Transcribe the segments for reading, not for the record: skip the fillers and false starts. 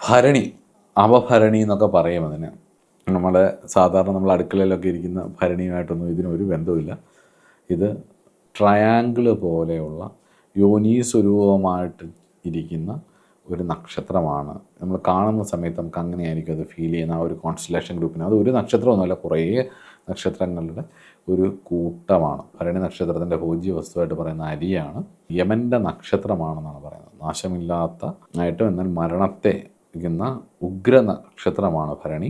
ഭരണി, അവഭരണി എന്നൊക്കെ പറയും അതിന്. നമ്മുടെ സാധാരണ നമ്മൾ അടുക്കളയിലൊക്കെ ഇരിക്കുന്ന ഭരണിയുമായിട്ടൊന്നും ഇതിനൊരു ബന്ധവുമില്ല. ഇത് ട്രയാങ്കിൾ പോലെയുള്ള യോനീ സ്വരൂപമായിട്ട് ഇരിക്കുന്ന ഒരു നക്ഷത്രമാണ്. നമ്മൾ കാണുന്ന സമയത്ത് നമുക്ക് അങ്ങനെയായിരിക്കും അത് ഫീൽ ചെയ്യുന്ന ആ ഒരു കോൺസ്റ്റലേഷൻ ഗ്രൂപ്പിന്. അത് ഒരു നക്ഷത്രമൊന്നുമല്ല, കുറേ നക്ഷത്രങ്ങളുടെ ഒരു കൂട്ടമാണ്. ഭരണി നക്ഷത്രത്തിൻ്റെ പൂജ്യ വസ്തുവായിട്ട് പറയുന്ന അരിയാണ്. യമൻ്റെ നക്ഷത്രമാണെന്നാണ് പറയുന്നത്. നാശമില്ലാത്ത ആയിട്ടും എന്നാൽ മരണത്തെ ുന്ന ഉഗ്ര നക്ഷത്രമാണ് ഭരണി.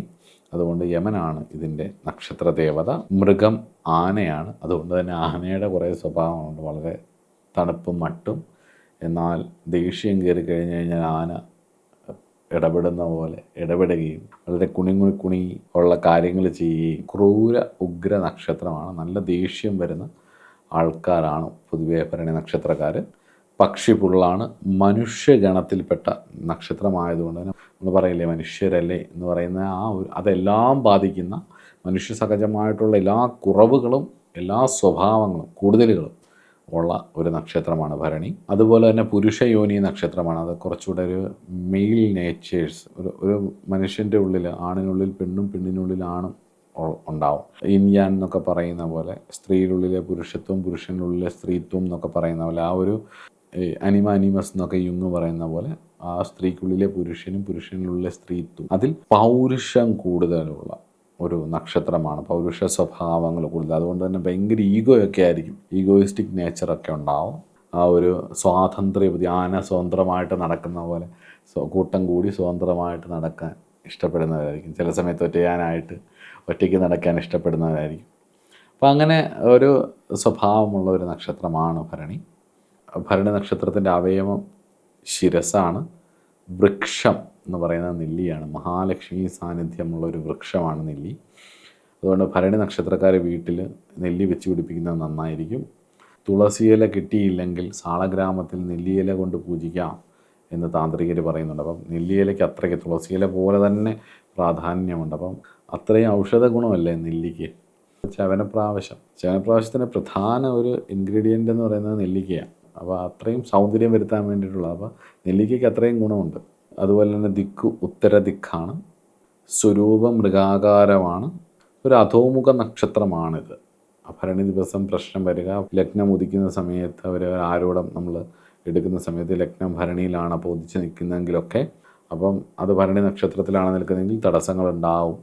അതുകൊണ്ട് യമനാണ് ഇതിൻ്റെ നക്ഷത്ര ദേവത. മൃഗം ആനയാണ്. അതുകൊണ്ട് തന്നെ ആനയുടെ കുറേ സ്വഭാവമുണ്ട്. വളരെ തണുപ്പും മട്ടും, എന്നാൽ ദേഷ്യം കയറി കഴിഞ്ഞ് കഴിഞ്ഞാൽ ആന ഇടപെടുന്ന പോലെ ഇടപെടുകയും വളരെ കുണി ഉള്ള കാര്യങ്ങൾ ചെയ്യുകയും ക്രൂര ഉഗ്ര നക്ഷത്രമാണ്. നല്ല ദേഷ്യം വരുന്ന ആൾക്കാരാണ് പൊതുവേ ഭരണി നക്ഷത്രക്കാർ. പക്ഷിപുള്ളാണ്. മനുഷ്യഗണത്തിൽപ്പെട്ട നക്ഷത്രമായതുകൊണ്ട് തന്നെ നമ്മൾ പറയില്ലേ മനുഷ്യരല്ലേ എന്ന് പറയുന്ന ആ ഒരു അതെല്ലാം ബാധിക്കുന്ന മനുഷ്യ സഹജമായിട്ടുള്ള എല്ലാ കുറവുകളും എല്ലാ സ്വഭാവങ്ങളും കൂടുതലുകളും ഉള്ള ഒരു നക്ഷത്രമാണ് ഭരണി. അതുപോലെ തന്നെ പുരുഷയോനി നക്ഷത്രമാണ്. അത് കുറച്ചുകൂടെ ഒരു മെയിൽ നേച്ചേഴ്സ്, ഒരു മനുഷ്യൻ്റെ ഉള്ളിൽ ആണിനുള്ളിൽ പെണ്ണും പെണ്ണിനുള്ളിൽ ആണും ഉണ്ടാവും. ഇൻയാൻ എന്നൊക്കെ പറയുന്ന പോലെ സ്ത്രീയിലുള്ളിലെ പുരുഷത്വം പുരുഷനുള്ളിലെ സ്ത്രീത്വം എന്നൊക്കെ പറയുന്ന പോലെ ആ ഒരു അനിമസ് എന്നൊക്കെ യുങ് പറയുന്ന പോലെ ആ സ്ത്രീക്കുള്ളിലെ പുരുഷനും പുരുഷനുള്ളിലെ സ്ത്രീത്വം, അതിൽ പൗരുഷം കൂടുതലുള്ള ഒരു നക്ഷത്രമാണ്. പൗരുഷ സ്വഭാവങ്ങൾ കൂടുതൽ. അതുകൊണ്ട് തന്നെ ഭയങ്കര ഈഗോയൊക്കെ ആയിരിക്കും. ഈഗോയിസ്റ്റിക് നേച്ചറൊക്കെ ഉണ്ടാവും. ആ ഒരു സ്വാതന്ത്ര്യബുദ്ധി, ആന സ്വതന്ത്രമായിട്ട് നടക്കുന്ന പോലെ കൂട്ടം കൂടി സ്വതന്ത്രമായിട്ട് നടക്കാൻ ഇഷ്ടപ്പെടുന്നവരായിരിക്കും. ചില സമയത്ത് ഒറ്റയ്ക്ക് നടക്കാൻ ഇഷ്ടപ്പെടുന്നവരായിരിക്കും. അപ്പോൾ അങ്ങനെ ഒരു സ്വഭാവമുള്ള ഒരു നക്ഷത്രമാണ് ഭരണി. ഭരണി നക്ഷത്രത്തിൻ്റെ അവയവം ശിരസാണ്. വൃക്ഷം എന്ന് പറയുന്നത് നെല്ലിയാണ്. മഹാലക്ഷ്മി സാന്നിധ്യമുള്ള ഒരു വൃക്ഷമാണ് നെല്ലി. അതുകൊണ്ട് ഭരണി നക്ഷത്രക്കാർ വീട്ടിൽ നെല്ലി വെച്ച് പിടിപ്പിക്കുന്നത് നന്നായിരിക്കും. തുളസിയില കിട്ടിയില്ലെങ്കിൽ സാളഗ്രാമത്തിൽ നെല്ലിയില കൊണ്ട് പൂജിക്കാം എന്ന് താന്ത്രികർ പറയുന്നുണ്ട്. അപ്പം നെല്ലിയിലയ്ക്ക് അത്രയ്ക്ക് തുളസിയില പോലെ തന്നെ പ്രാധാന്യമുണ്ട്. അപ്പം അത്രയും ഔഷധ ഗുണമല്ലേ നെല്ലിക്ക്. ചവനപ്രാവശ്യത്തിൻ്റെ പ്രധാന ഒരു ഇൻഗ്രീഡിയൻ്റ് എന്ന് പറയുന്നത് നെല്ലിക്കയാണ്. അപ്പോൾ അത്രയും സൗന്ദര്യം വരുത്താൻ വേണ്ടിയിട്ടുള്ള, അപ്പോൾ നെല്ലിക്കയ്ക്ക് അത്രയും ഗുണമുണ്ട്. അതുപോലെ തന്നെ ദിക്ക് ഉത്തര ദിക്കാണ്. സ്വരൂപം മൃഗാകാരമാണ്. ഒരു അധോമുഖ നക്ഷത്രമാണിത്. ഭരണി ദിവസം പ്രശ്നം വരിക, ലഗ്നം ഉദിക്കുന്ന സമയത്ത് അവർ ആരോടും നമ്മൾ എടുക്കുന്ന സമയത്ത് ലഗ്നം ഭരണിയിലാണ് അപ്പോൾ ഉദിച്ച് നിൽക്കുന്നതെങ്കിലൊക്കെ, അപ്പം അത് ഭരണി നക്ഷത്രത്തിലാണ് നിൽക്കുന്നതെങ്കിൽ തടസ്സങ്ങളുണ്ടാവും.